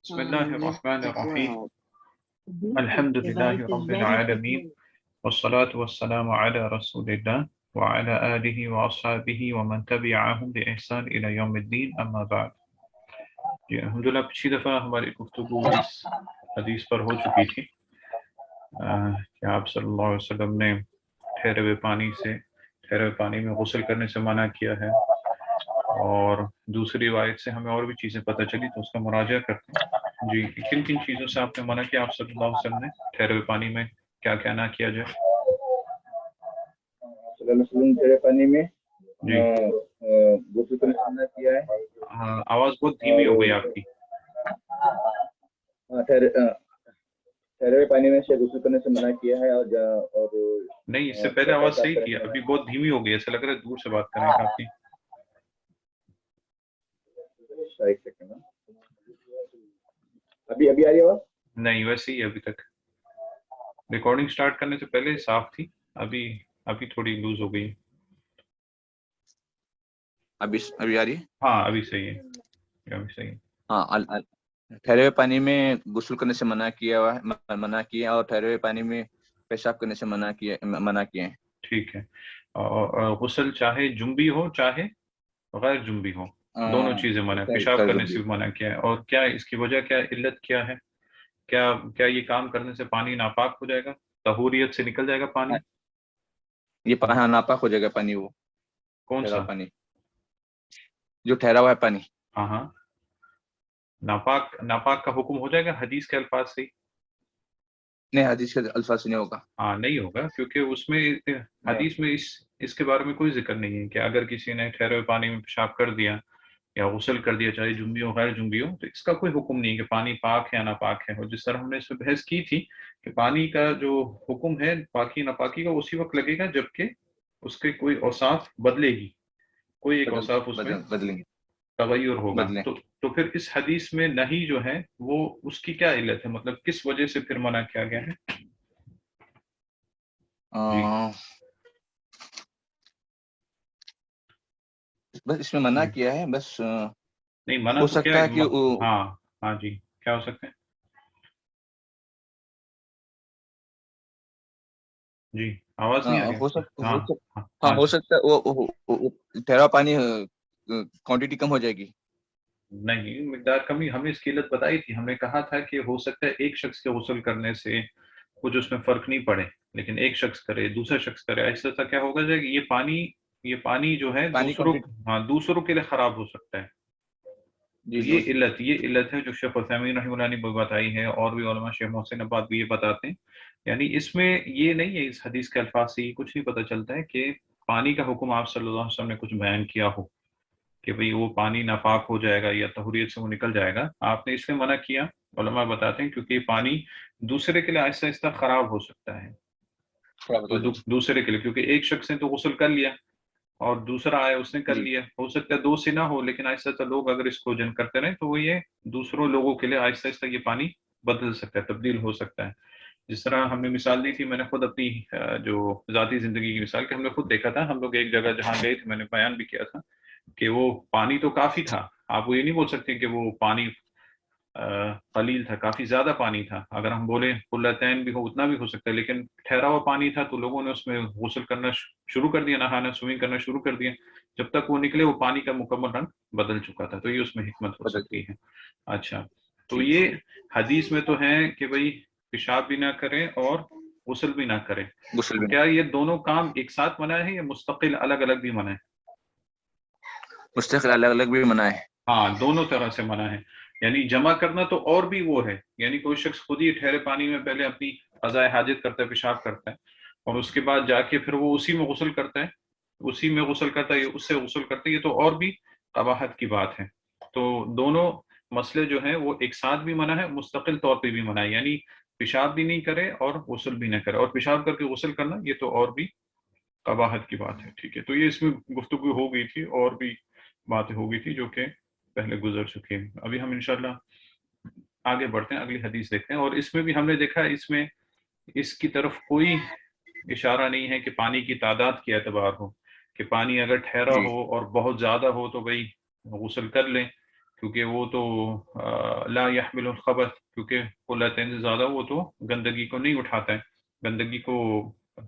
بسم الله الرحمن الرحيم الحمد لله رب العالمين والصلاة والسلام على رسول الله وعلى آله وأصحابه ومن تبعهم بإحسان إلى يوم الدين أما بعد. الحمدللہ پچھلی دفعہ ہماری گفتگو اس حدیث پر ہو چکی تھی کہ آپ صلی اللہ علیہ وسلم نے ٹھہرے ہوئے پانی میں غسل کرنے سے منع کیا ہے، اور دوسری روایت سے ہمیں اور بھی چیزیں پتہ چلی، تو اس کا مراجعہ کرتے ہیں. جی، کن کن چیزوں سے آپ نے منع کیا آپ صلی اللہ علیہ وسلم نے ٹھہرے ہوئے پانی میں کیا کیا نہ کیا جائے؟ ٹھہرے پانی میں جی غسل کرنے سے منع کیا ہے. آواز بہت دھیمی ہو گئی آپ کی. ٹھہرے ہوئے پانی میں سے غسل کرنے سے منع کیا ہے، اور نہیں، اس سے پہلے آواز صحیح تھی، ابھی بہت دھیمی ہو گئی، ایسا لگ رہا ہے دور سے بات کریں کافی. ابھی آ رہی آواز؟ نہیں، ویسے ہی ابھی تک ریکارڈنگ سٹارٹ کرنے سے پہلے صاف تھی، ابھی تھوڑی لوز ہو گئی. ابھی آ رہی ہے؟ ہاں ابھی صحیح ہے، ابھی صحیح ہے. ہاں، ٹھہرے ہوئے پانی میں غسل کرنے سے منع کیا اور ٹھہرے ہوئے پانی میں پیشاب کرنے سے منع کیے ہیں. ٹھیک ہے. اور غسل چاہے جنبی ہو چاہے غیر جنبی ہو، دونوں چیزیں منع، پیشاب کرنے سے بھی منع کیا ہے. اور کیا اس کی وجہ کیا، علت کیا ہے؟ کیا یہ کام کرنے سے پانی ناپاک ہو جائے گا، طہوریت سے نکل جائے گا پانی؟ یہ ناپاک ہو جائے گا پانی. وہ کون سا پانی جو ٹھہرا ہوا ہے پانی؟ ہاں، ناپاک کا حکم ہو جائے گا حدیث کے الفاظ سے؟ نہیں، حدیث کے الفاظ سے نہیں ہوگا. ہاں نہیں ہوگا، کیونکہ اس میں حدیث میں اس کے بارے میں کوئی ذکر نہیں ہے کہ اگر کسی نے ٹھہرے ہوئے پانی میں پیشاب کر دیا یا غسل کر دیا، چاہے جنبی ہو غیر جنبی ہو، تو اس کا کوئی حکم نہیں کہ پانی پاک ہے یا ناپاک ہے. اور جس طرح ہم نے اس میں بحث کی تھی کہ پانی کا جو حکم ہے پاکی ناپاکی کا اسی وقت لگے گا جبکہ اس کے کوئی اوصاف بدلے گی، کوئی ایک اوصاف اس میں بدلیں گے، تغیر ہوگا. تو پھر اس حدیث میں نہیں جو ہے وہ اس کی کیا علت ہے، مطلب کس وجہ سے پھر منع کیا گیا ہے؟ بس اس میں منع کیا ہے، بس نہیں منع ہو تو کیا سکتا ہے کہ ہاں جی، کیا ہو سکتا ہے؟ جی آواز نہیں آ رہی. ہو سکتا ہے وہ ٹھہرا پانی کوانٹٹی کم ہو جائے گی. نہیں، مقدار کمی، ہم نے اس کی علت بتائی تھی. ہم نے کہا تھا کہ ہو سکتا ہے ایک شخص کے غسل کرنے سے کچھ اس میں فرق نہیں پڑے، لیکن ایک شخص کرے دوسرا شخص کرے، ایسا کیا ہوگا جائے کہ یہ پانی جو ہے دوسروں کے لیے خراب ہو سکتا ہے. یہ علت ہے جو شیخ عثیمین رحمہ اللہ نے بتائی ہے، اور بھی علماء، شیخ محسن عباد بھی یہ بتاتے ہیں. یعنی اس میں یہ نہیں ہے، اس حدیث کے الفاظ سے یہ کچھ نہیں پتہ چلتا ہے کہ پانی کا حکم آپ صلی اللہ علیہ وسلم نے کچھ بیان کیا ہو کہ بھئی وہ پانی ناپاک ہو جائے گا یا طہوریت سے وہ نکل جائے گا. آپ نے اس میں منع کیا، علماء بتاتے ہیں کیونکہ یہ پانی دوسرے کے لیے آہستہ آہستہ خراب ہو سکتا ہے. دوسرے کے لیے، کیونکہ ایک شخص نے تو غسل کر لیا اور دوسرا آیا اس نے کر لیا، ہو سکتا ہے دو سے نہ ہو، لیکن آہستہ آہستہ لوگ اگر اس کو جن کرتے رہیں تو وہ یہ دوسروں لوگوں کے لیے آہستہ آہستہ یہ پانی بدل سکتا ہے، تبدیل ہو سکتا ہے. جس طرح ہم نے مثال دی تھی، میں نے خود اپنی جو ذاتی زندگی کی مثال کہ ہم نے خود دیکھا تھا، ہم لوگ ایک جگہ جہاں گئے تھے، میں نے بیان بھی کیا تھا کہ وہ پانی تو کافی تھا، آپ وہ یہ نہیں بول سکتے کہ وہ پانی قلیل تھا، کافی زیادہ پانی تھا. اگر ہم بولیں قلتین بھی ہو اتنا بھی ہو سکتا ہے، لیکن ٹھہرا ہوا پانی تھا تو لوگوں نے اس میں غسل کرنا شروع کر دیا، نہانا سوئمنگ کرنا شروع کر دیا. جب تک وہ نکلے وہ پانی کا مکمل رنگ بدل چکا تھا. تو یہ اس میں حکمت ہو سکتی ہے. اچھا، تو یہ حدیث میں تو ہے کہ بھئی پیشاب بھی نہ کریں اور غسل بھی نہ کریں. تو کیا یہ دونوں کام ایک ساتھ منع ہے یا مستقل الگ الگ بھی منع ہے؟ مستقل الگ الگ بھی منع ہے. ہاں، دونوں طرح سے منع ہے. یعنی جمع کرنا تو اور بھی وہ ہے، یعنی کوئی شخص خود ہی ٹھہرے پانی میں پہلے اپنی قضاء حاجت کرتا ہے، پیشاب کرتا ہے، اور اس کے بعد جا کے پھر وہ اسی میں غسل کرتا ہے، اس سے غسل کرتا ہے، یہ تو اور بھی قباحت کی بات ہے. تو دونوں مسئلے جو ہیں وہ ایک ساتھ بھی منع ہے، مستقل طور پہ بھی منع ہے. یعنی پیشاب بھی نہیں کرے اور غسل بھی نہ کرے، اور پیشاب کر کے غسل کرنا یہ تو اور بھی قباحت کی بات ہے. ٹھیک ہے، تو یہ اس میں گفتگو ہو گئی تھی، اور بھی باتیں ہو گئی تھی جو کہ پہلے گزر چکی ہیں. ابھی ہم انشاءاللہ آگے بڑھتے ہیں، اگلی حدیث دیکھتے ہیں. اور اس میں بھی ہم نے دیکھا اس میں اس کی طرف کوئی اشارہ نہیں ہے کہ پانی کی تعداد کی اعتبار ہو، کہ پانی اگر ٹھہرا ہو اور بہت زیادہ ہو تو بھئی غسل کر لیں، کیونکہ وہ تو لا يحمل الخبث، کیونکہ قلتین سے زیادہ وہ تو گندگی کو نہیں اٹھاتا ہے، گندگی کو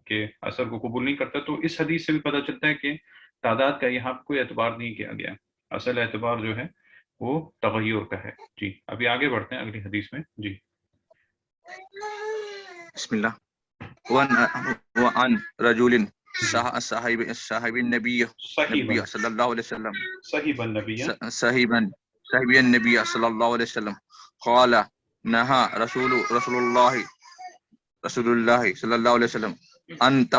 کے اثر کو قبول نہیں کرتا. تو اس حدیث سے بھی پتہ چلتا ہے کہ تعداد کا یہاں کوئی اعتبار نہیں کیا گیا، اصل اعتبار جو ہے وہ تغیر کا ہے. جی ابھی آگے بڑھتے ہیں اگلی حدیث میں. جی بسم الله. وعن رجل صاحب النبي صلى الله عليه وسلم صحیح النبی صاحب النبي صلى الله عليه وسلم قال نهى رسول الله صلى الله عليه وسلم ان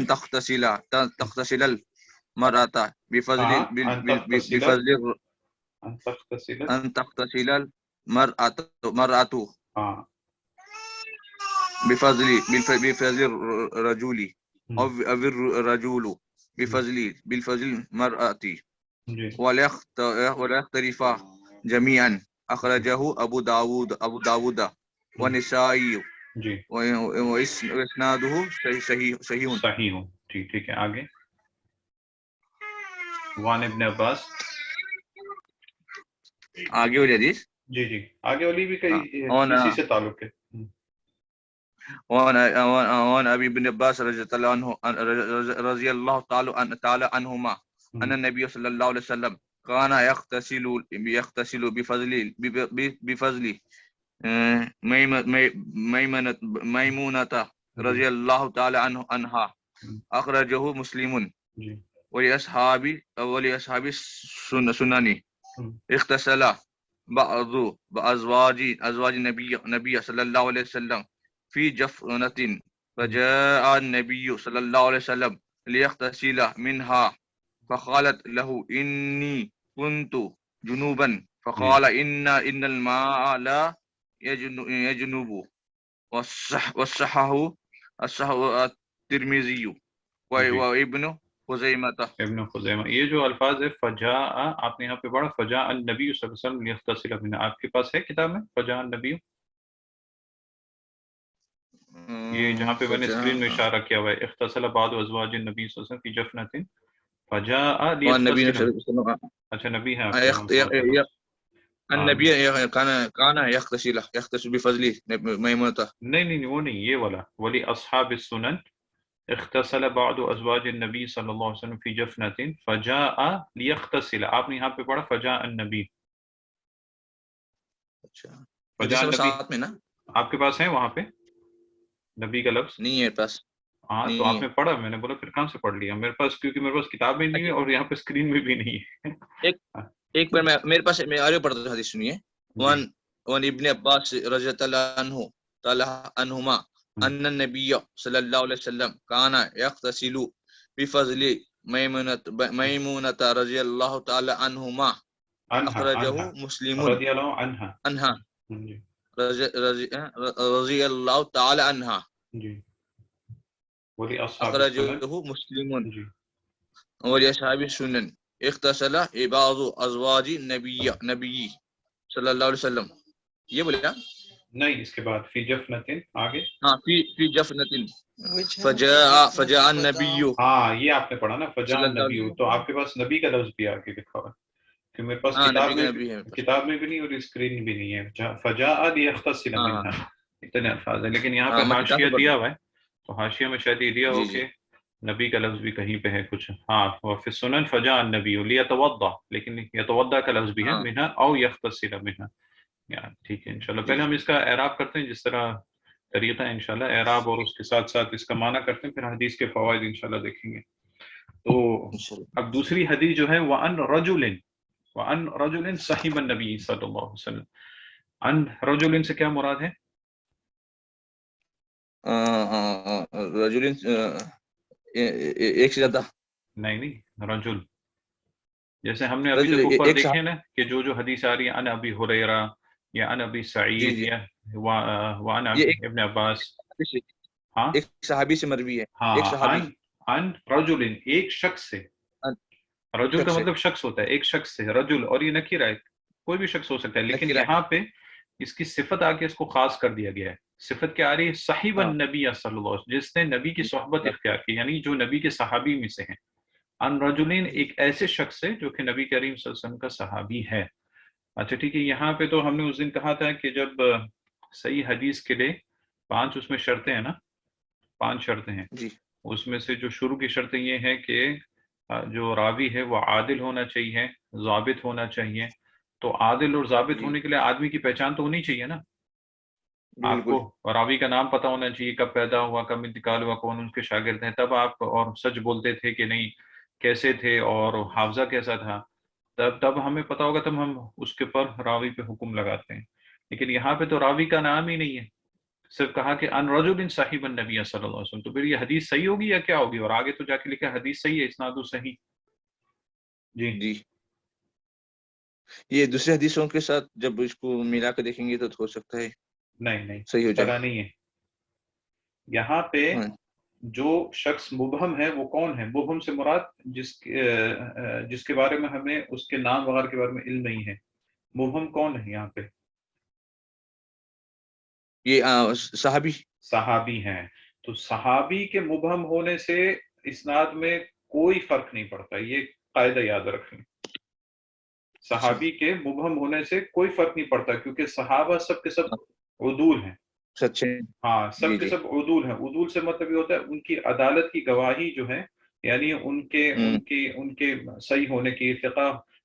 تغتسل المرأة بفضل ان تغتسل المرأة بفضل الرجل او الرجل بفضل المرأة ولا يختلفا جميعا. اخرجه ابو داود والنسائی واسناده صحیح. جی ٹھیک ہے. آگے وان ابن عباس، آگے والی حدیث. جی جی آگے والی بھی کسی سے تعلق ہے. وعن ابي بن عباس رضي الله تعالى عنهما ان النبي صلى الله عليه وسلم كان يغتسل بفضل ميمونة رضي الله تعالى عنها. اخرجه مسلم ولأصحاب السنن. اغتسل بعض ازواج النبي صلى الله عليه وسلم في جفنة فجاء النبي صلى الله عليه وسلم ليغتسل منها فقالت له إني كنت جنوبا فقال إن الماء لا يجنب. والصحه الترمذي وابن خزیمہ. یہ جو الفاظ ہے فجاء، آپ نے یہاں پہ پڑھا فجاء النبی صلی اللہ علیہ وسلم لیغتسل منها، آپ کے پاس ہے کتاب میں فجاء النبی؟ یہ جہاں پہ میں نے اسکرین میں اشارہ کیا ہوا ہے اغتسل بعض ازواج النبی صلی اللہ علیہ وسلم فی جفنۃ فجاء لیغتسل. اچھا نبی ہے النبی کان یغتسل بفضل میمونہ. نہیں وہ نہیں، یہ والا ولی اصحاب السنن اغتسل بعض ازواج النبی صلی اللہ علیہ وسلم فی جفنۃ فجاء لیغتسل. آپ نے یہاں پہ پڑھا فجاء النبی. اچھا فجاء النبی ساتھ میں نا آپ کے پاس ہے وہاں پہ نبی کا لفظ؟ نہیں ہے پاس. ہاں تو آپ نے پڑھا، میں نے بولا پھر کہاں سے پڑھ لیا میرے پاس، کیونکہ میرے پاس کتاب میں نہیں ہے اور یہاں پہ اسکرین میں بھی نہیں ہے. ایک بار میرے پاس میں آگے پڑھتا ہوں حدیث سنیے. وان ابن عباس رضی اللہ عنہما ان النبی صلی اللہ علیہ وسلم کان یغتسل بفضل میمونۃ رضی اللہ تعالی عنہما. اخرجہ مسلم رضی اللہ عنہا رضی اللہ تعالی عنہا. جی ولی اصحاب اخرجہ مسلم ولاصحاب السنن. اغتسل بعض ازواج نبی صلی اللہ علیہ وسلم. یہ بولے نہیں، اس کے بعد فی جفنۃ آگے. ہاں فی جفنۃ فجاء النبی. ہاں یہ آپ نے پڑھا نا فجاء النبی، تو آپ کے پاس نبی کا لفظ بھی آگے لکھا ہوا ہے کہ میرے پاس کتاب میں بھی نہیں اور اسکرین بھی نہیں ہے. فجاء لیغتسل منها اتنے الفاظ ہیں، لیکن یہاں پہ حاشیہ دیا ہوا ہے تو حاشیہ میں شاید یہ دیا ہو کہ نبی کا لفظ بھی کہیں پہ ہے کچھ. ہاں وفی السنن فجاء النبی لیتوضا، لیکن یتوضا کا لفظ بھی ہے منها او یغتسل منها. ٹھیک ہے انشاءاللہ پہلے ہم اس کا اعراب کرتے ہیں جس طرح طریقہ ہے انشاءاللہ اعراب، اور اس کے ساتھ ساتھ اس کا معنی کرتے ہیں، پھر حدیث کے فوائد انشاءاللہ دیکھیں گے. تو اب دوسری حدیث جو ہے وعن رجل صحیب النبی صلی اللہ علیہ وسلم. عن رجل سے کیا مراد ہے؟ رجل ایک سے زیادہ نہیں رجل، جیسے ہم نے ابھی تک اوپر دیکھے نا کہ جو حدیث آ رہی ہے ان ابی ہریرہ یا ان ابی سعید یا وعن ابن عباس. ہاں ایک صحابی سے مروی ہے. ایک ہاں صحابی عن رجل ایک شخص سے. رجل کا مطلب شخص ہوتا ہے، ایک شخص سے. رجل اور یہ نکرہ ہے، کوئی بھی شخص ہو سکتا ہے، لیکن یہاں پہ اس کی صفت آ کے اس کو خاص کر دیا گیا ہے. صفت کیا آ رہی ہے؟ صحیب النبی صلی اللہ علیہ وسلم، جس نے نبی کی صحبت اختیار کی، یعنی جو نبی کے صحابی میں سے ہیں. ان رجلین ایک ایسے شخص سے جو کہ نبی کریم صلی اللہ علیہ وسلم کا صحابی ہے. اچھا ٹھیک ہے، یہاں پہ تو ہم نے اس دن کہا تھا کہ جب صحیح حدیث کے لیے 5 اس میں شرطیں ہیں نا، 5 شرطیں ہیں، جی اس میں سے جو شروع کی شرطیں یہ ہیں کہ جو راوی ہے وہ عادل ہونا چاہیے، ضابط ہونا چاہیے. تو عادل اور ضابط جی ہونے کے لیے آدمی کی پہچان تو ہونی چاہیے نا، آپ بالکل. کو راوی کا نام پتہ ہونا چاہیے، کب پیدا ہوا، کب انتقال ہوا، کون ان کے شاگرد ہیں، تب آپ اور سچ بولتے تھے کہ نہیں، کیسے تھے اور حافظہ کیسا تھا، تب ہمیں پتہ ہوگا، تب ہم اس کے پر راوی پہ حکم لگاتے ہیں. لیکن یہاں پہ تو راوی کا نام ہی نہیں ہے، صرف کہا کہ ان رجل صاحب النبی صلی اللہ علیہ وسلم. تو پھر یہ حدیث صحیح ہوگی یا کیا ہوگی؟ اور آگے تو جا کے لکھا ہے حدیث صحیح ہے، اسناد صحیح. جی جی یہ دوسرے حدیثوں کے ساتھ جب اس کو ملا کے دیکھیں گے تو ہو سکتا ہے نہیں صحیح ہو اس جائے. طرح نہیں ہے. یہاں پہ ہاں جو شخص مبہم ہے وہ کون ہے؟ مبہم سے مراد جس کے بارے میں ہمیں اس کے نام وغیرہ کے بارے میں علم نہیں ہے. مبہم کون ہے یہاں پہ؟ یہ صحابی. صحابی ہیں. تو صحابی کے مبہم ہونے سے اسناد میں کوئی فرق نہیں پڑتا، یہ قاعدہ یاد رکھیں. اچھا صحابی کے مبہم ہونے سے کوئی فرق نہیں پڑتا، کیونکہ صحابہ سب کے سب عدول ہیں. سچے. ہاں جی سب کے جی سب عدول ہیں. عدول سے مطلب یہ ہوتا ہے ان کی عدالت کی گواہی جو ہے، یعنی ان کے صحیح ہونے کی.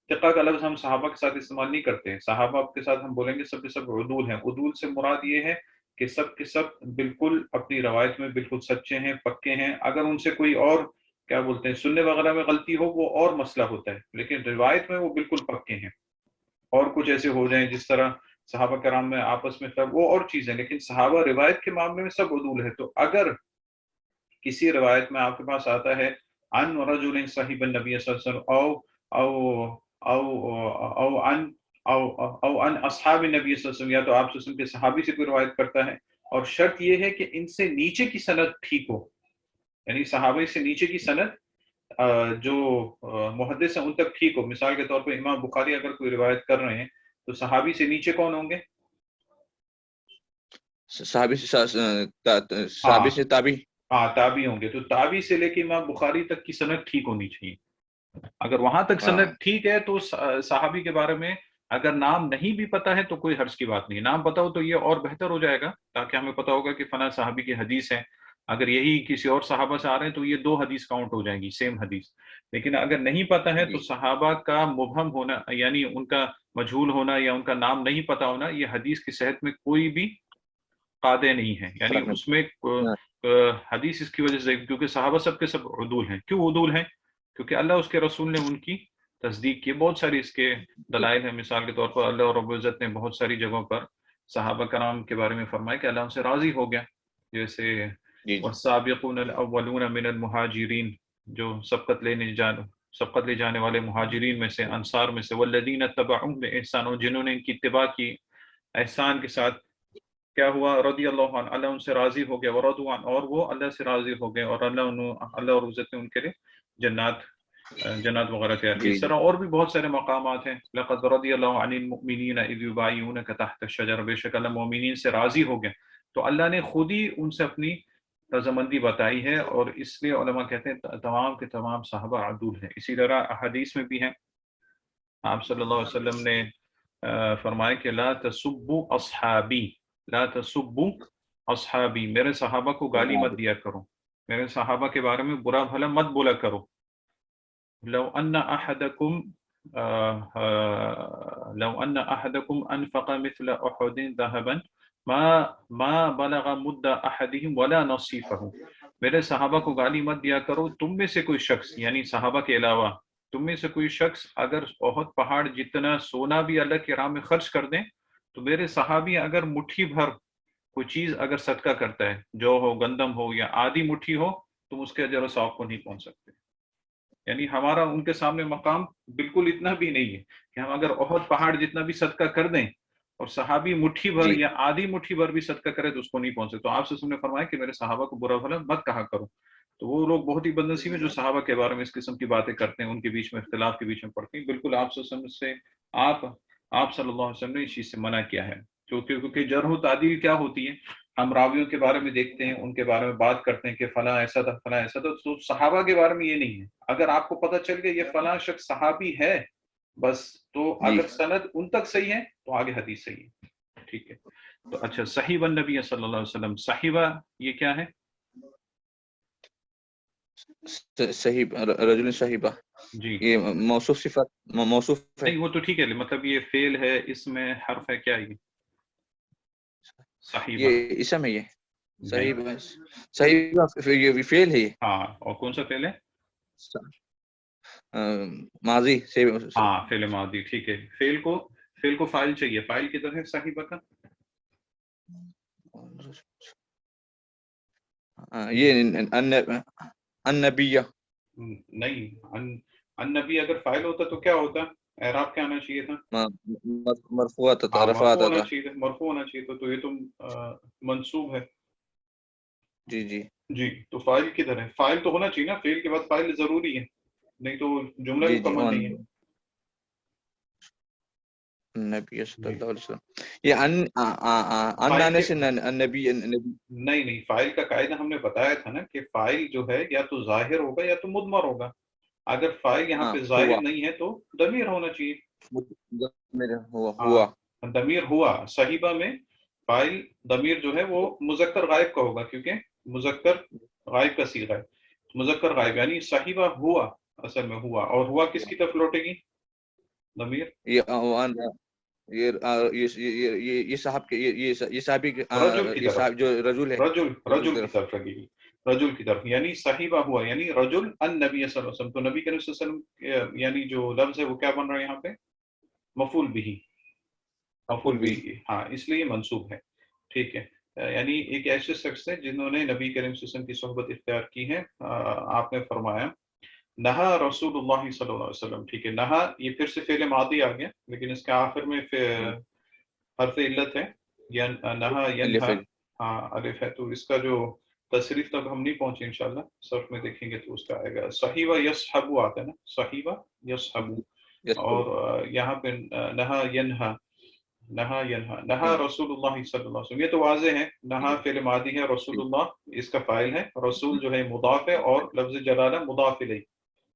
فقہ کا لفظ ہم صحابہ کے ساتھ استعمال نہیں کرتے ہیں، صحابہ کے ساتھ ہم بولیں گے سب کے سب عدول ہیں. عدول سے مراد یہ ہے کہ سب کے سب بالکل اپنی روایت میں بالکل سچے ہیں، پکے ہیں. اگر ان سے کوئی اور کیا بولتے ہیں سننے وغیرہ میں غلطی ہو وہ اور مسئلہ ہوتا ہے، لیکن روایت میں وہ بالکل پکے ہیں. اور کچھ ایسے ہو جائیں جس طرح صحابہ کرام میں آپس میں وہ اور چیزیں، لیکن صحابہ روایت کے معاملے میں سب عدول ہے. تو اگر کسی روایت میں آپ کے پاس آتا ہے ان رجل صاحب النبی صلی اللہ علیہ وسلم او ان اصحاب النبی صلی اللہ علیہ وسلم، یا تو آپ صلی اللہ علیہ وسلم کے صحابی سے کوئی روایت کرتا ہے، اور شرط یہ ہے کہ ان سے نیچے کی سند ٹھیک ہو، یعنی صحابی سے نیچے کی سند جو محدث ہیں ان تک ٹھیک ہو. مثال کے طور پہ امام بخاری اگر کوئی روایت کر رہے ہیں تو صحابی سے نیچے کون ہوں گے؟ صحابی ہاں سے تابی. ہاں تابعی ہوں گے. تو تابعی سے لے کے امام بخاری تک کی سند ٹھیک ہونی چاہیے. اگر وہاں تک ہاں سند ٹھیک ہے تو صحابی کے بارے میں اگر نام نہیں بھی پتا ہے تو کوئی حرج کی بات نہیں. نام پتا ہو تو یہ اور بہتر ہو جائے گا، تاکہ ہمیں پتا ہوگا کہ فلاں صحابی کی حدیث ہے. اگر یہی کسی اور صحابہ سے آ رہے ہیں تو یہ 2 حدیث کاؤنٹ ہو جائیں گی، سیم حدیث. لیکن اگر نہیں پتا ہے جی تو صحابہ کا مبہم ہونا، یعنی ان کا مجہول ہونا یا ان کا نام نہیں پتا ہونا، یہ حدیث کی صحت میں کوئی بھی قاعدے نہیں ہے. یعنی فرق نہیں. اس میں ہاں حدیث اس کی وجہ سے، کیونکہ صحابہ سب کے سب عدول ہیں. کیوں عدول ہیں؟ کیونکہ اللہ اس کے رسول نے ان کی تصدیق کی. بہت ساری اس کے جی دلائل ہیں. مثال کے طور پر اللہ رب العزت نے بہت ساری جگہوں پر صحابہ کرام کے بارے میں فرمایا کہ اللہ ان سے راضی ہو گیا. جیسے جی جی والسابقون الاولون من المہاجرین، جو سبقت لے جانے والے مہاجرین میں سے، انصار میں سے، والذین اتبعوہم بإحسان، اور جنہوں نے ان کی اتباع کی احسان کے ساتھ، کیا ہوا؟ رضی اللہ عنہ، اللہ ان سے راضی ہو گیا، ورضوا عنہ، اور وہ اللہ سے راضی ہو گئے، اور اللہ اور عزت نے ان کے لیے جنات وغیرہ تیار کی. جی اس جی طرح اور بھی بہت سارے مقامات ہیں. لقد رضی اللہ عن المؤمنین اذ یبایعونک تحت الشجرہ، بے شک اللہ مومنین سے راضی ہو گئے. تو اللہ نے خود ہی ان سے اپنی رضامندی بتائی ہے، اور اس لیے علماء کہتے ہیں تمام کے تمام صحابہ عدول ہیں. اسی طرح احادیث میں بھی ہیں، آپ صلی اللہ علیہ وسلم نے فرمایا کہ لا تسبوا اصحابی، لا تسبوا اصحابی، میرے صحابہ کو گالی مت دیا کرو، میرے صحابہ کے بارے میں برا بھلا مت بولا کرو. لو ان احدکم انفق مثل احد ذهبا ما بلغ مد احدهم ولا نصیفه. میرے صحابہ کو گالی مت دیا کرو. تم میں سے کوئی شخص، یعنی صحابہ کے علاوہ تم میں سے کوئی شخص اگر احد پہاڑ جتنا سونا بھی اللہ کی راہ میں خرچ کر دیں، تو میرے صحابی اگر مٹھی بھر کوئی چیز اگر صدقہ کرتا ہے، جو ہو، گندم ہو یا آدھی مٹھی ہو، تم اس کے اجر و ثواب کو نہیں پہنچ سکتے. یعنی ہمارا ان کے سامنے مقام بالکل اتنا بھی نہیں ہے کہ ہم اگر احد پہاڑ جتنا بھی صدقہ کر دیں اور صحابی مٹھی بھر جی یا آدھی مٹھی بھر بھی صدقہ کرے تو اس کو نہیں پہنچ سکتے. تو آپ سے نے فرمایا کہ میرے صحابہ کو برا بھلا مت کہا کرو. تو وہ لوگ بہت ہی بدنصیب ہیں جو صحابہ کے بارے میں اس قسم کی باتیں کرتے ہیں، ان کے بیچ میں اختلاف کے بیچ میں پڑتے ہیں. بالکل آپ سے آپ صلی اللہ علیہ وسلم نے اس چیز سے منع کیا ہے. کیونکہ جرح و تعدیل کیا ہوتی ہے؟ ہم راویوں کے بارے میں دیکھتے ہیں، ان کے بارے میں بات کرتے ہیں کہ فلاں ایسا تھا، فلاں ایسا تھا. تو صحابہ کے بارے میں یہ نہیں ہے. اگر آپ کو پتہ چل گیا یہ فلاں شخص صحابی ہے بس تو جی اگر سند ان تک صحیح ہے تو آگے حدیث صحیح ہے. ٹھیک ہے. تو اچھا صحیح النبی صلی اللہ علیہ وسلم، صحیبہ یہ کیا ہے؟ صحیح رجل صحیحہ، جی یہ موصوف صفت موصوف ہے. نہیں وہ تو ٹھیک ہے، مطلب یہ فعل ہے، اس میں حرف ہے کیا یہ صحیبہ؟ یہ اسم ہے، یہ نہیں. صحیح یہ فعل ہے، یہ ہاں اور کون سا فعل ہے؟ ماضی سے. ہاں فعل ماضی. ٹھیک ہے. فعل کو فاعل چاہیے، فاعل کدھر ہے صحیبہ کا؟ یہ النبی نہیں، النبی اگر فاعل ہوتا تو کیا ہوتا؟ اعراب کیا آنا چاہیے تھا؟ مرفوع ہاں رفع مرفوع آتا ہونا تھا. چاہیے تھا، مرفوع ہونا چاہیے تھا. تو یہ تو منصوب ہے. جی جی جی تو فاعل کدھر ہے؟ فاعل تو ہونا چاہیے نا، فعل کے بعد فاعل ضروری ہے، نہیں تو جملہ جی جی مکمل نہیں ہے. نبی صلی جی اللہ علیہ وسلم. یہ ان فاعل آنے کے سے نبی نہیں فاعل کا قاعدہ ہم نے بتایا تھا نا کہ فاعل جو ہے یا تو ظاہر ہوگا یا تو مضمر ہوگا. اگر فاعل یہاں پہ ہوا ظاہر نہیں ہے تو ضمیر ہونا چاہیے. ہوا ہاں ضمیر ہوا. صحیبہ میں فاعل ضمیر جو ہے وہ مذکر غائب کا ہوگا، کیونکہ مذکر غائب کا صیغہ ہے. مذکر غائب یعنی صحیبہ ہوا اصل میں ہوا، اور ہوا کس کی طرف لوٹے گی؟ ضمیر یہ صاحب کے یہ صحابی رجل کی طرف، جو رجل ہے رجل کی طرف لگے گی، رجل کی طرف. یعنی صحیبہ ہوا یعنی رجل النبی صلی اللہ علیہ وسلم. تو نبی کریم صلی اللہ علیہ وسلم یعنی جو لفظ ہے وہ کیا بن رہا ہے یہاں پہ؟ مفعول بھی. مفعول بھی ہاں، اس لیے منصوب ہے. ٹھیک ہے. یعنی ایک ایسے شخص ہے جنہوں نے نبی کریم صلی اللہ علیہ وسلم کی صحبت اختیار کی ہے. آپ نے فرمایا نہا رسول اللہ صلی اللہ علیہ وسلم. ٹھیک ہے. نہا یہ پھر سے فعل ماضی آ گیا، لیکن اس کے آخر میں حرف علت ہے، نہا ینہا. ہاں الف ہے. تو اس کا جو تصریف تک ہم نہیں پہنچے انشاءاللہ، صرف میں دیکھیں گے تو اس کا آئے گا صحیبہ یصحبو آتا ہے نا، صحیبہ یصحبو. اور یہاں پہ نہا ینہا، نہا ینہا، نہا رسول اللہ صلی اللہ علیہ وسلم. یہ تو واضح ہے، نہا فعل ماضی ہے، رسول اللہ اس کا فاعل ہے، رسول جو ہے مضاف ہے، اور لفظ جلالہ مضاف الیہ.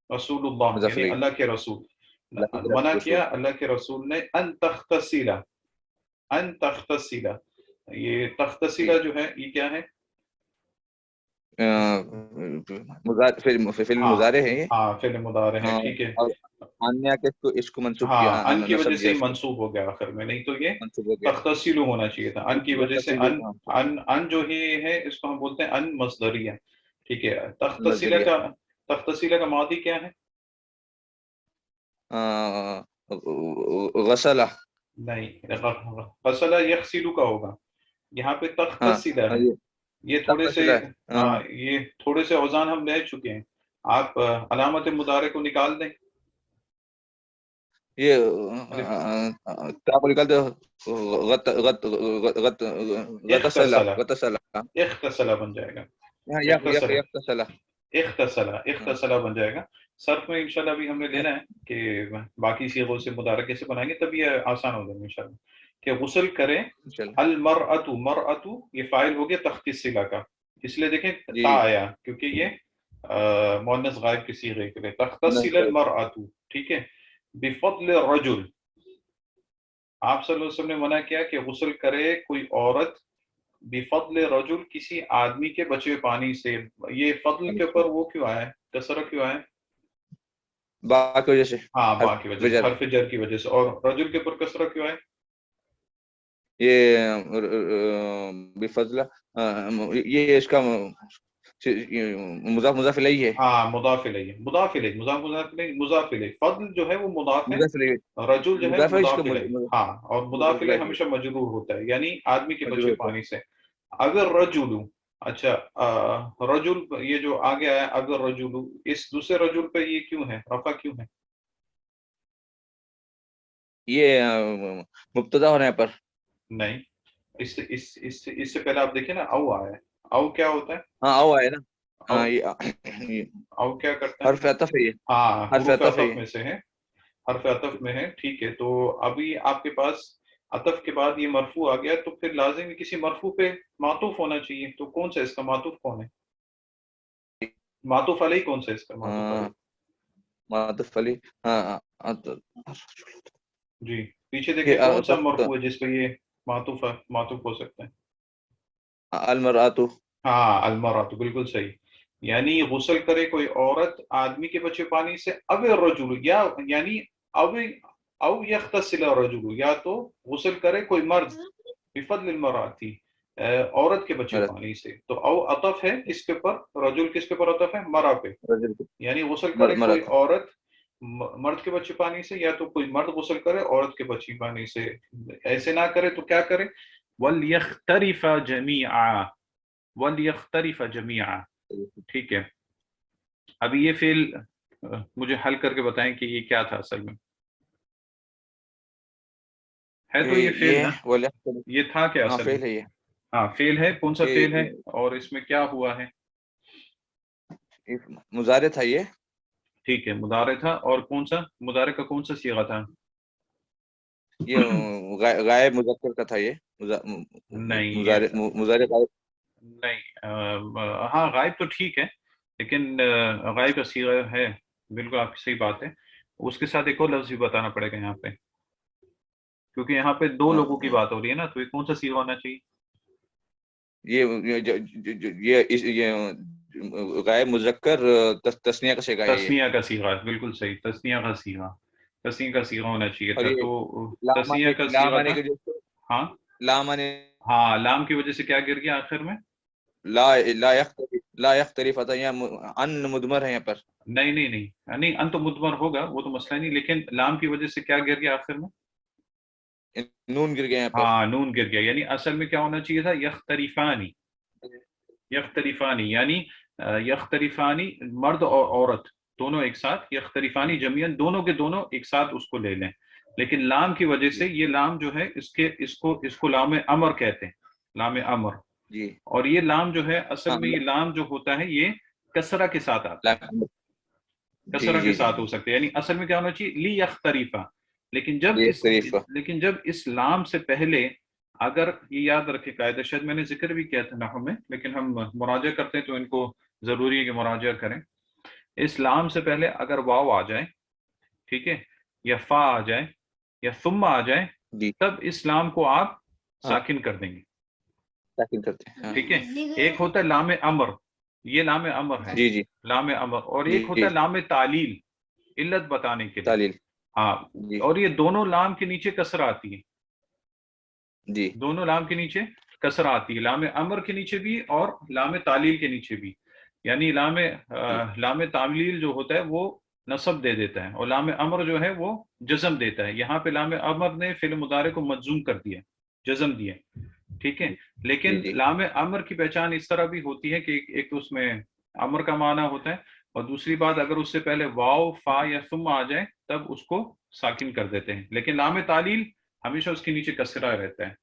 رسول اللہ یعنی اللہ کے رسول. منع کیا اللہ کے رسول نے ان تغتسل، ان تغتسل. یہ تغتسل جو ہے یہ کیا ہے؟ فعل مضارع ہے یہ. ہاں فعل مضارع ہے. ٹھیک ہے. انیا کے اس کو منسوب ہاں کیا، ان کی وجہ نصب سے کیا ہی اس کو، منصوب ہو گیا آخر میں، نہیں تو یہ منسوب ہو گیا. تغتسل ہونا چاہیے تھا. ان کی وجہ سے ان جو ہے اس کو ہم بولتے ہیں ان مصدریہ. ٹھیک ہے. تغتسل کا ماضی کیا ہے؟ غسلہ نہیں، غسل یغسل کا ہوگا. یہاں پہ تغتسل ہے. یہ تھوڑے سے ہاں یہ تھوڑے سے اوزان ہم لے چکے ہیں. آپ علامت مضارع کو نکال دیں. یہ کیا کو نکالتے اغتسل بن جائے گا. اغتسل بن جائے گا. صرف میں انشاءاللہ ابھی ہم نے لینا ہے کہ باقی صیغوں سے مضارع کیسے بنائیں گے، تب یہ آسان ہو جائے گا انشاءاللہ. کہ غسل کرے. المرأۃ، مرأۃ یہ فاعل ہو گیا تغتسل کا، اس لیے دیکھیں تا آیا کیونکہ یہ مؤنث غائب کی صیغے کے لیے. تغتسل المرأۃ. ٹھیک ہے. بفضل الرجل، آپ صلی اللہ علیہ وسلم نے منع کیا کہ غسل کرے کوئی عورت بفضل رجل کسی آدمی کے بچے پانی سے. یہ فضل کے اوپر وہ کیوں آیا ہے، کسرہ کیوں آیا ہے؟ با کی وجہ سے. ہاں با کی وجہ سے، حرف جر کی وجہ سے. اور رجل کے اوپر کسرہ کیوں آئے؟ یہ بفضل یہ اس کا مضاف الیہ ہے. ہاں مضاف الیہ، مضاف الیہ، مضاف الیہ. فضل جو ہے وہ مضاف ہے، رجل جو ہے مضاف الیہ. ہاں اور مضاف الیہ ہمیشہ مجرور ہوتا ہے، یعنی آدمی کے بچے پانی سے. اگر رجل، اچھا رجل یہ جو آگے آیا اگر رجل، اس دوسرے رجل پہ یہ کیوں ہے، رفع کیوں ہے؟ یہ مبتدا ہونے پر نہیں، اس سے پہلے آپ دیکھیں نا او آیا ہے. او کیا ہوتا ہے؟ ہاں او ہے نا. او کیا کرتا ہے؟ حرف عطف ہے. ہاں حرف عطف میں سے ہے، حرف عطف میں ہے. ٹھیک ہے. تو ابھی آپ کے پاس عطف کے بعد یہ مرفوع آ گیا، تو پھر لازم ہے کسی مرفوع پہ معطوف ہونا چاہیے. تو کون سا اس کا معطوف کون ہے؟ معطوف علیہ کون سا اس کا معطوف علیہ؟ معطوف علی جی پیچھے دیکھیں کون سا مرفوع ہے جس پہ یہ معطوف ہو سکتا ہے؟ المرأۃ. ہاں المرأۃ، بالکل صحیح. یعنی غسل کرے کوئی عورت آدمی کے بچے پانی سے، او الرجل، یا یعنی او یغتسل الرجل، یا تو غسل کرے کوئی مرد بفضل المرأۃ، عورت کے بچے پانی سے. تو او عطف ہے کس کے پر؟ رجل کس کے پر عطف ہے؟ مرأة پہ. یعنی غسل کرے کوئی عورت مرد کے بچے پانی سے، یا تو کوئی مرد غسل کرے عورت کے بچے پانی سے. ایسے نہ کرے تو کیا کرے؟ وَلْيَخْتَرِفَ جَمِيعًا، وَلْيَخْتَرِفَ جَمِيعًا. ٹھیک ہے، ابھی یہ فعل مجھے حل کر کے بتائیں کہ یہ کیا تھا اصل میں. ہے تو یہ فعل نا، یہ تھا کیا اصل میں؟ ہاں فعل ہے. کون سا فعل ہے اور اس میں کیا ہوا ہے؟ مضارع تھا یہ. ٹھیک ہے مضارع تھا. اور کون سا مضارع کا کون سا صیغہ تھا؟ یہ غائب مذکر کا تھا یہ. نہیں مضارع غائب نہیں. ہاں غائب تو ٹھیک ہے، لیکن غائب کا صیغہ ہے. بالکل آپ کی صحیح بات ہے. اس کے ساتھ ایک اور لفظ بھی بتانا پڑے گا یہاں پہ، کیونکہ یہاں پہ دو لوگوں کی بات ہو رہی ہے نا. تو یہ کون سا صیغہ ہونا چاہیے؟ یہ غائب مذکر تثنیہ کا صیغہ ہے. تثنیہ کا صیغہ، بالکل صحیح. تثنیہ کا صیغہ، تثنیہ کا صیغہ ہونا چاہیے تھا. تو تثنیہ کا صیغہ تھا. ہاں ہاں لام کی وجہ سے کیا گر گیا آخر میں؟ لا یختلف ان مدمر ہے یہاں پر. نہیں ان تو مدمر ہوگا، وہ تو مسئلہ نہیں، لیکن لام کی وجہ سے کیا گر گیا آخر میں؟ نون گر گیا یہاں پر. ہاں نون گر گیا. یعنی اصل میں کیا ہونا چاہیے تھا؟ یختلفانی. یختلفانی یعنی یختلفانی مرد اور عورت دونوں ایک ساتھ، یختلفانی جمیعاً دونوں کے دونوں ایک ساتھ اس کو لے لیں. لیکن لام کی وجہ سے یہ لام جو ہے اس کو لام امر کہتے ہیں، لام امر. جی. اور یہ لام جو ہے اصل میں یہ لام جو ہوتا ہے یہ کسرہ کے ساتھ آتا ہے، کسرہ کے ساتھ ہو سکتے. یعنی اصل میں کیا ہونا چاہیے؟ لی یختلفا. لیکن جب اس لام سے پہلے، اگر یہ یاد رکھے قاعدہ، شاید میں نے ذکر بھی کیا تھا نحو میں، لیکن ہم مراجعہ کرتے ہیں تو ان کو ضروری ہے کہ مراجعہ کریں. اس لام سے پہلے اگر واو آ جائے، ٹھیک ہے، یا فا آ جائے یا ثم آ جائے، تب اس لام کو آپ ساکن کر دیں گے. ٹھیک ہے. ایک ہوتا ہے لام امر، یہ لام امر ہے. جی لام امر. اور ایک ہوتا ہے لام تعلیل، علت بتانے کے لیے. ہاں اور یہ دونوں لام کے نیچے کسر آتی ہے. جی دونوں لام کے نیچے کسر آتی ہے، لام امر کے نیچے بھی اور لام تعلیل کے نیچے بھی. یعنی لام تعلیل جو ہوتا ہے وہ نصب دے دیتا ہے، اور لام امر جو ہے وہ جزم دیتا ہے. یہاں پہ لام امر نے فعل مضارع کو مجزوم کر دیا، جزم دیا. ٹھیک ہے. لیکن لام امر کی پہچان اس طرح بھی ہوتی ہے کہ ایک تو اس میں امر کا معنی ہوتا ہے، اور دوسری بات اگر اس سے پہلے واو فا یا ثم آ جائے تب اس کو ساکن کر دیتے ہیں. لیکن لام تعلیل ہمیشہ اس کے نیچے کسرہ رہتا ہے.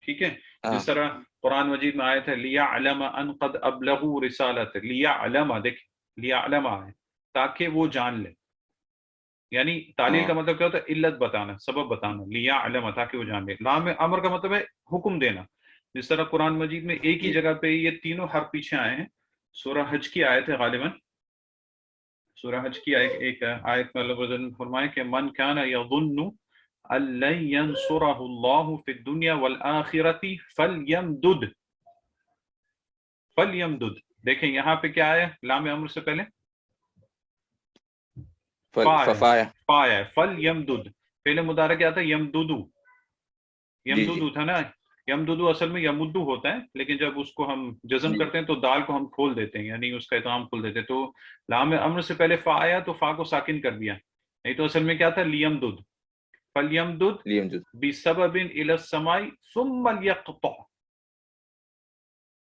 ٹھیک ہے. جس طرح قرآن مجید میں آیت ہے لیعلم ان قد ابلغوا رسالت، لیعلم، دیکھ لیعلم ہے تاکہ وہ جان لے. یعنی تعلیل کا مطلب کیا ہوتا ہے؟ علت بتانا، سبب بتانا. لیعلم تاکہ وہ جان لے. لام امر کا مطلب ہے حکم دینا. جس طرح قرآن مجید میں ایک ہی جگہ پہ یہ تینوں حرف پیچھے آئے ہیں. سورہ حج کی آیت ہے غالباً، سورہ حج کی ایک آیت میں اللہ تعالیٰ نے فرمایا کہ من کان یظن ان لن ینصرہ اللہ فی الدنیا والآخرۃ فلیمدد. فلیمدد، دیکھیں یہاں پہ کیا ہے؟ لام امر سے پہلے فا ہے. فلیمدد پہلے مضارع کیا تھا؟ یمددو. یمددو تھا نا. یمددو اصل میں یمدو ہوتا ہے، لیکن جب اس کو ہم جزم کرتے ہیں تو دال کو ہم کھول دیتے ہیں، یعنی اس کا اتمام کھول دیتے ہیں. تو لام امر سے پہلے فا آیا تو فا کو ساکن کر دیا، نہیں تو اصل میں کیا تھا؟ لیمدد. فلیمدد بسبب الی السماء ثم لیقطع.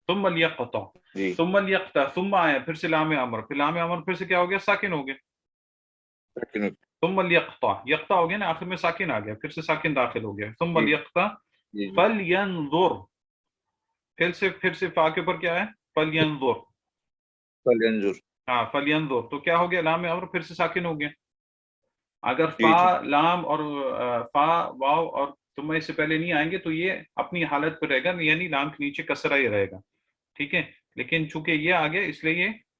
ثم لیقطع ثم لیقطع ثم آیا پھر سے لام امر، پھر لام امر پھر سے کیا ہو گیا؟ ساکن ہو گیا. ثم لیقطع، یقطع ہو گیا نا، آخر میں ساکن آ گیا، پھر سے ساکن داخل ہو گیا. ثم لیقطع فلینظر، پھر سے فا کے اوپر کیا ہے؟ فلینظر. ہاں فلینظر. تو کیا ہو گیا؟ لام امر پھر سے ساکن ہو گیا. اگر فا لام اور فا واو اور ثم اس سے پہلے نہیں آئیں گے تو یہ اپنی حالت پہ رہے گا، یعنی لام کے نیچے کسرہ ہی رہے گا. ٹھیک ہے. لیکن چونکہ یہ آ گیا اس لیے یہ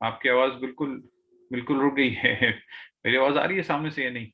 آپ کی آواز بالکل بالکل رک گئی ہے. میری آواز آ رہی ہے سامنے سے یا نہیں؟